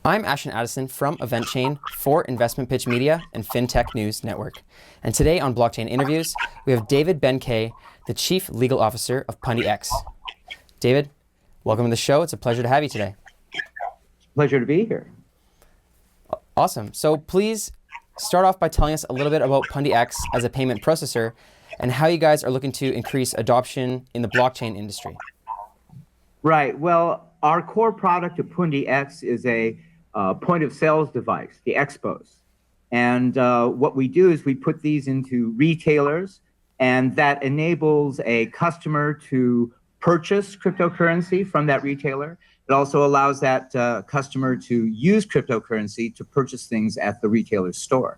I'm Ashton Addison from EventChain for Investment Pitch Media and FinTech News Network. And today on Blockchain Interviews, we have David Ben-K, the Chief Legal Officer of Pundi X. David, welcome to the show. It's a pleasure to have you today. Pleasure to be here. Awesome. So please start off by telling us a little bit about Pundi X as a payment processor and how you guys are looking to increase adoption in the blockchain industry. Right. Well, our core product of Pundi X is a point of sales device, the Expos. And what we do is we put these into retailers, and that enables a customer to purchase cryptocurrency from that retailer. It also allows that customer to use cryptocurrency to purchase things at the retailer's store.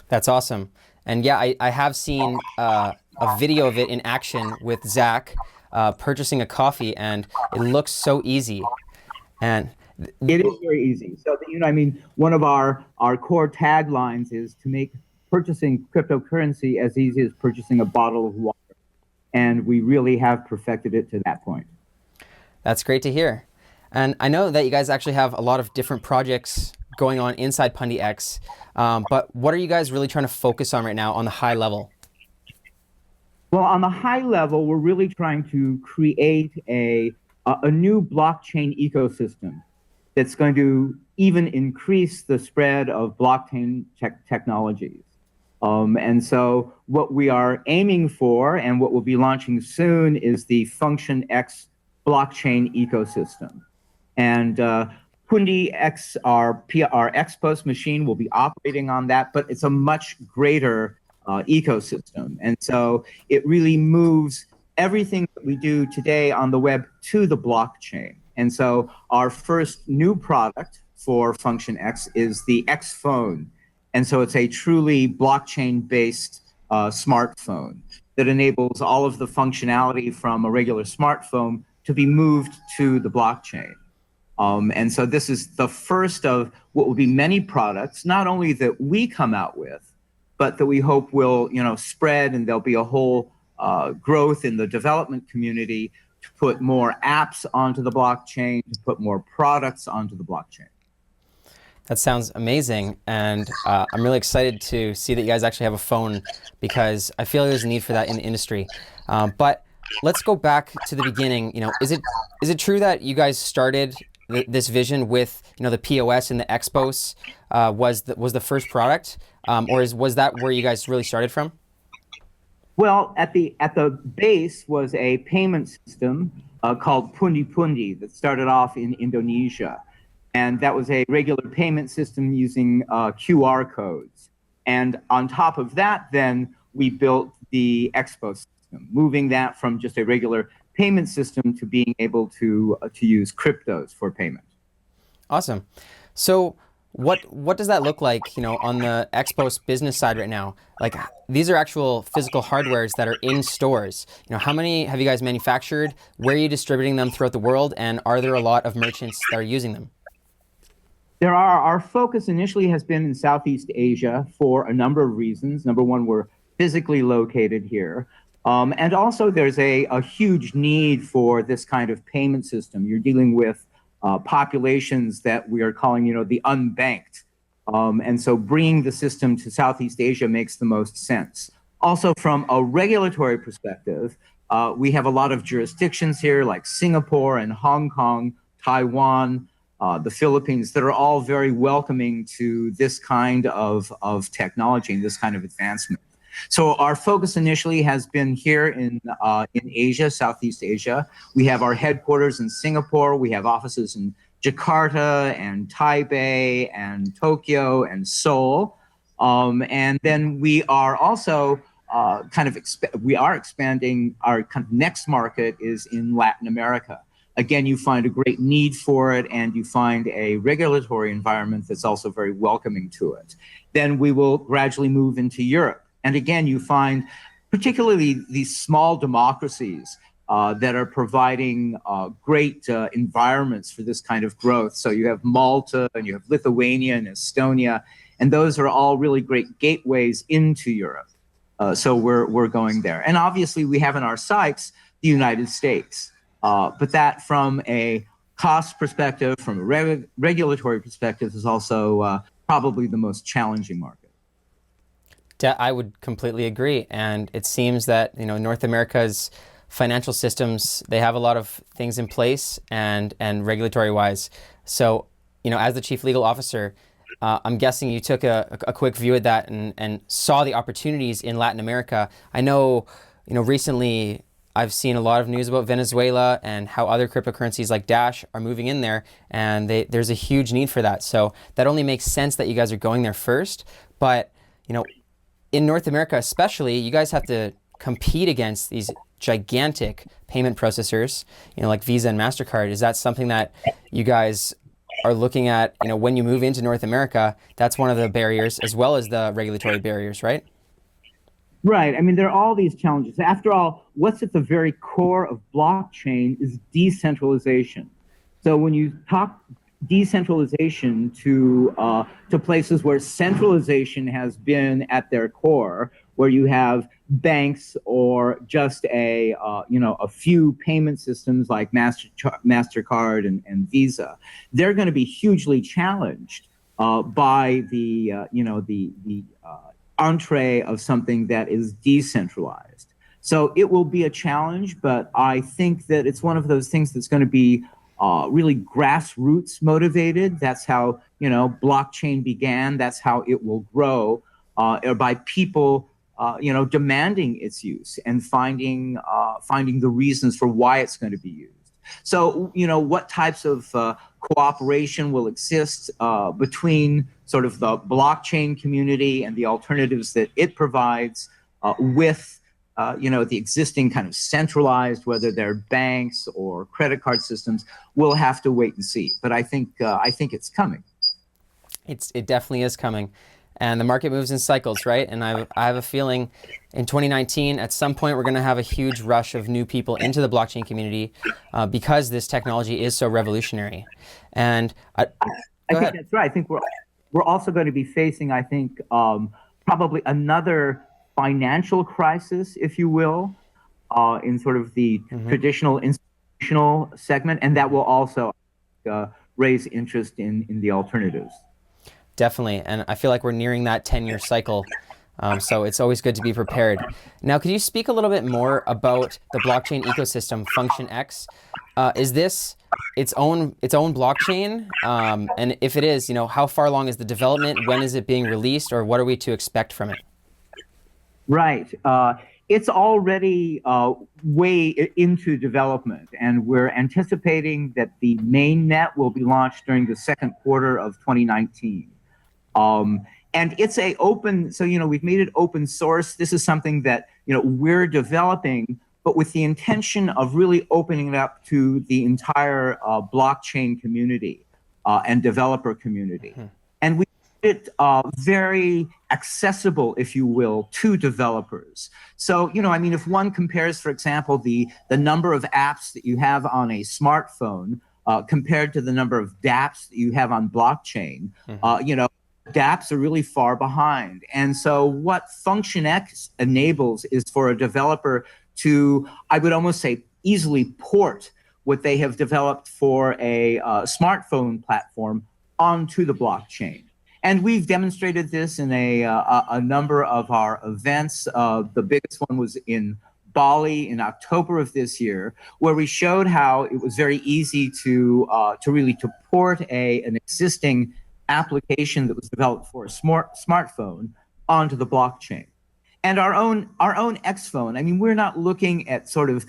That's awesome. And yeah, I have seen a video of it in action with Zach purchasing a coffee, and it looks so easy. And it is very easy. So, one of our core taglines is to make purchasing cryptocurrency as easy as purchasing a bottle of water. And we really have perfected it to that point. That's great to hear. And I know that you guys actually have a lot of different projects going on inside Pundi X, but what are you guys really trying to focus on right now on the high level? Well, on the high level, we're really trying to create a new blockchain ecosystem that's going to even increase the spread of blockchain technologies. And so what we are aiming for and what we'll be launching soon is the Function X blockchain ecosystem. And Pundi X, our Expos machine, will be operating on that, but it's a much greater ecosystem. And so it really moves everything that we do today on the web to the blockchain. And so our first new product for Function X is the X phone. And so it's a truly blockchain-based smartphone that enables all of the functionality from a regular smartphone to be moved to the blockchain. And so this is the first of what will be many products, not only that we come out with, but that we hope will, spread, and there'll be a whole growth in the development community to put more apps onto the blockchain, to put more products onto the blockchain. That sounds amazing, and I'm really excited to see that you guys actually have a phone, because I feel there's a need for that in the industry. But let's go back to the beginning. Is it true that you guys started this vision with the POS and the Expos was the first product, or was that where you guys really started from? Well, at the base was a payment system called Pundi that started off in Indonesia. And that was a regular payment system using QR codes. And on top of that, then we built the Expo system, moving that from just a regular payment system to being able to use cryptos for payment. Awesome. So what does that look like, on the Expos business side right now? Like, these are actual physical hardwares that are in stores. How many have you guys manufactured? Where are you distributing them throughout the world? And are there a lot of merchants that are using them? Our focus initially has been in Southeast Asia for a number of reasons. Number one, we're physically located here. And also there's a huge need for this kind of payment system. You're dealing with populations that we are calling, the unbanked. And so bringing the system to Southeast Asia makes the most sense. Also, from a regulatory perspective, we have a lot of jurisdictions here like Singapore and Hong Kong, Taiwan, the Philippines, that are all very welcoming to this kind of technology and this kind of advancement. So our focus initially has been here in Asia, Southeast Asia. We have our headquarters in Singapore. We have offices in Jakarta and Taipei and Tokyo and Seoul. And then we are also expanding. Our kind of next market is in Latin America. Again, you find a great need for it, and you find a regulatory environment that's also very welcoming to it. Then we will gradually move into Europe. And again, you find particularly these small democracies that are providing great environments for this kind of growth. So you have Malta, and you have Lithuania and Estonia, and those are all really great gateways into Europe. So we're going there. And obviously we have in our sights the United States. But that from a cost perspective, from a regulatory perspective, is also probably the most challenging market. I would completely agree. And it seems that, North America's financial systems, they have a lot of things in place and regulatory wise. So, as the chief legal officer, I'm guessing you took a quick view at that and saw the opportunities in Latin America. I know, recently I've seen a lot of news about Venezuela and how other cryptocurrencies like Dash are moving in there, and there's a huge need for that. So that only makes sense that you guys are going there first. But, in North America especially, you guys have to compete against these gigantic payment processors, like Visa and MasterCard. Is that something that you guys are looking at, when you move into North America? That's one of the barriers, as well as the regulatory barriers, right? Right. I mean, there are all these challenges. After all, what's at the very core of blockchain is decentralization. So when you talk decentralization to places where centralization has been at their core, where you have banks or just a few payment systems like MasterCard and Visa, they're going to be hugely challenged by the entree of something that is decentralized. So it will be a challenge, but I think that it's one of those things that's going to be really grassroots motivated. That's how, blockchain began. That's how it will grow, by people, demanding its use and finding the reasons for why it's going to be used. So, what types of cooperation will exist between sort of the blockchain community and the alternatives that it provides with the existing kind of centralized, whether they're banks or credit card systems, we'll have to wait and see. But I think it's coming. It definitely is coming. And the market moves in cycles, right? And I have a feeling in 2019, at some point, we're going to have a huge rush of new people into the blockchain community because this technology is so revolutionary. And I think that's right. I think we're also going to be facing, I think, probably another financial crisis, if you will, in sort of the traditional institutional segment, and that will also raise interest in the alternatives. Definitely, and I feel like we're nearing that 10-year cycle, so it's always good to be prepared. Now, could you speak a little bit more about the blockchain ecosystem, Function X? Is this its own blockchain? And if it is, how far along is the development? When is it being released, or what are we to expect from it? Right. It's already way into development, and we're anticipating that the main net will be launched during the second quarter of 2019. And it's open, so, we've made it open source. This is something that, we're developing, but with the intention of really opening it up to the entire blockchain community and developer community. And we made it very accessible, if you will, to developers. So, if one compares, for example, the number of apps that you have on a smartphone compared to the number of dApps that you have on blockchain, dApps are really far behind. And so what FunctionX enables is for a developer to, I would almost say, easily port what they have developed for a smartphone platform onto the blockchain. And we've demonstrated this in a number of our events. The biggest one was in Bali in October of this year, where we showed how it was very easy to port an existing application that was developed for a smartphone onto the blockchain. And our own X phone, I mean, we're not looking at sort of,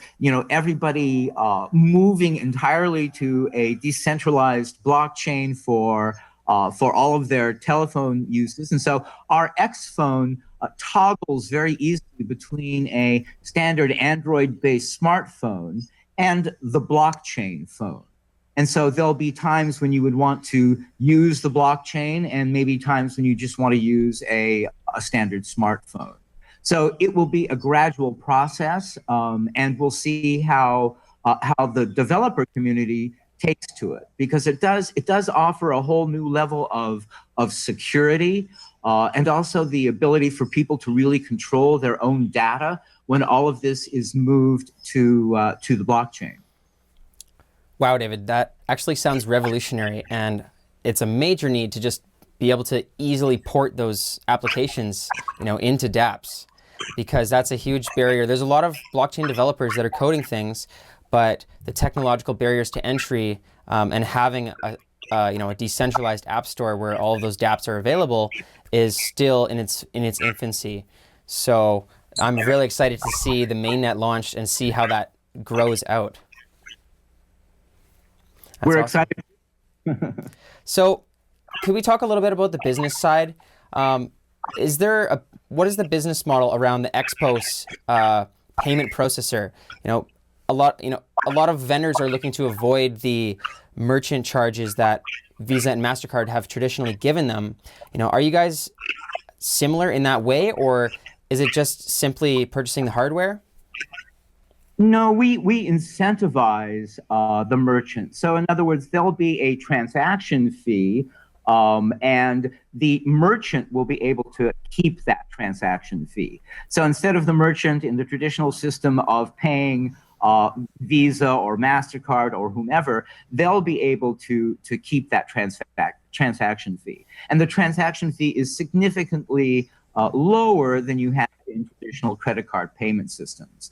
everybody moving entirely to a decentralized blockchain for all of their telephone uses. And so our X phone toggles very easily between a standard Android-based smartphone and the blockchain phone. And so there'll be times when you would want to use the blockchain and maybe times when you just want to use a standard smartphone. So it will be a gradual process, and we'll see how the developer community takes to it, because it does offer a whole new level of security and also the ability for people to really control their own data when all of this is moved to the blockchain. Wow, David, that actually sounds revolutionary, and it's a major need to just be able to easily port those applications, into dApps, because that's a huge barrier. There's a lot of blockchain developers that are coding things, but the technological barriers to entry, and having a decentralized app store where all of those dApps are available is still in its infancy. So I'm really excited to see the mainnet launched and see how that grows out. That's We're awesome. excited. So, could we talk a little bit about the business side? What is the business model around the Xpos payment processor? A lot of vendors are looking to avoid the merchant charges that Visa and MasterCard have traditionally given them. Are you guys similar in that way, or is it just simply purchasing the hardware? No, we incentivize the merchant. So in other words, there'll be a transaction fee, and the merchant will be able to keep that transaction fee. So instead of the merchant in the traditional system of paying Visa or MasterCard or whomever, they'll be able to keep that transaction fee. And the transaction fee is significantly lower than you have in traditional credit card payment systems.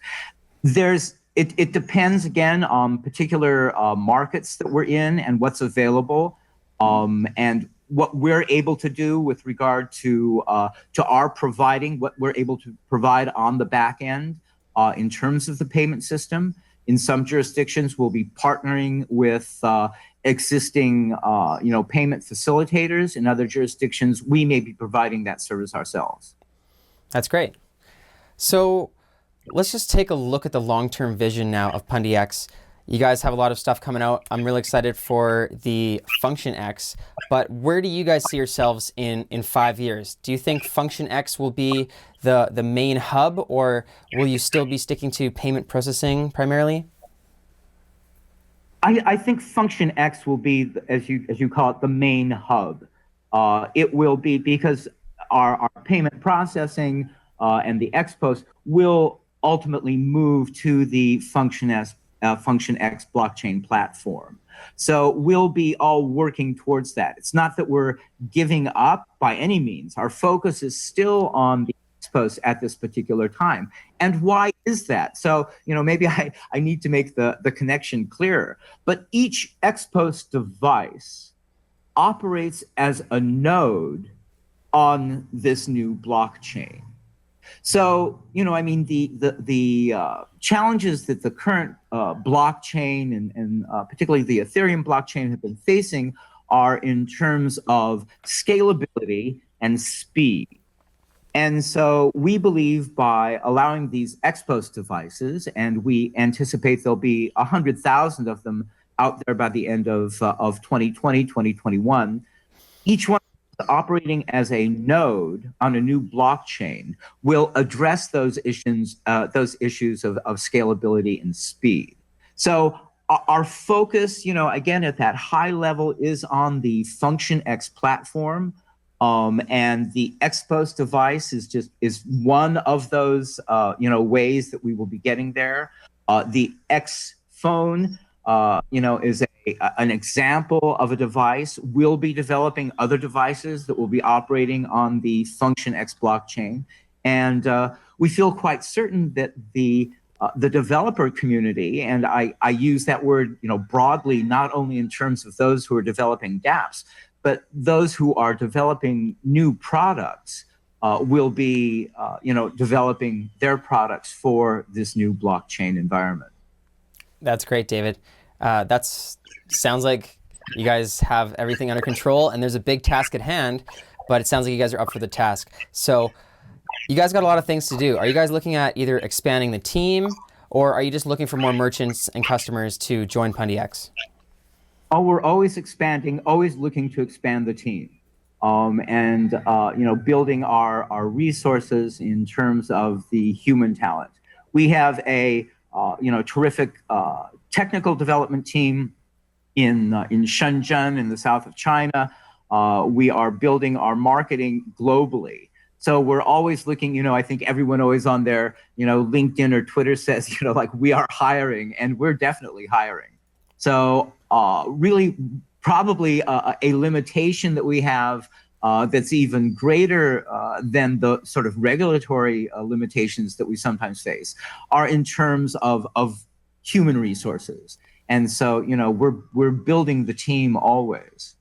It depends again on particular markets that we're in and what's available, and what we're able to do with regard to our providing, what we're able to provide on the back end in terms of the payment system. In some jurisdictions, we'll be partnering with existing payment facilitators. In other jurisdictions, we may be providing that service ourselves. That's great. So let's just take a look at the long-term vision now of Pundi X. You guys have a lot of stuff coming out. I'm really excited for the Function X, but where do you guys see yourselves in 5 years? Do you think Function X will be the main hub, or will you still be sticking to payment processing primarily? I think Function X will be, as you call it, the main hub. It will be because our payment processing and the Xpos will ultimately move to the Function X blockchain platform. So we'll be all working towards that. It's not that we're giving up by any means. Our focus is still on the Xpos at this particular time. And why is that? So, maybe I need to make the connection clearer. But each Xpos device operates as a node on this new blockchain. So, the challenges that the current blockchain and particularly the Ethereum blockchain have been facing are in terms of scalability and speed. And so we believe by allowing these Xpos devices, and we anticipate there'll be 100,000 of them out there by the end of 2020, 2021, each one operating as a node on a new blockchain will address those issues of scalability and speed. So our focus, again, at that high level is on the Function X platform. And the Xpos device is one of those ways that we will be getting there. The X phone is an example of a device. We'll be developing other devices that will be operating on the Function X blockchain, and we feel quite certain that the developer community, and I use that word broadly, not only in terms of those who are developing dApps, but those who are developing new products will be developing their products for this new blockchain environment. That's great, David. Sounds like you guys have everything under control, and there's a big task at hand, but it sounds like you guys are up for the task. So you guys got a lot of things to do. Are you guys looking at either expanding the team, or are you just looking for more merchants and customers to join Pundi X? Oh, we're always expanding, always looking to expand the team, and building our resources in terms of the human talent. We have a terrific technical development team in Shenzhen in the south of China. We are building our marketing globally. So we're always looking, I think everyone always on their, LinkedIn or Twitter says, we are hiring, and we're definitely hiring. So really, probably a limitation that we have that's even greater than the sort of regulatory limitations that we sometimes face are in terms of human resources. And so, we're building the team always.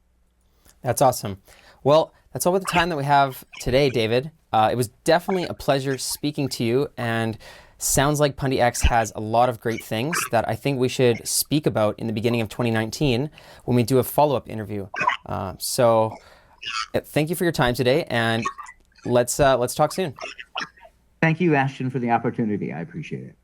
That's awesome. Well, that's all the time that we have today, David. It was definitely a pleasure speaking to you, and sounds like Pundi X has a lot of great things that I think we should speak about in the beginning of 2019 when we do a follow-up interview. So thank you for your time today, and let's talk soon. Thank you, Ashton, for the opportunity. I appreciate it.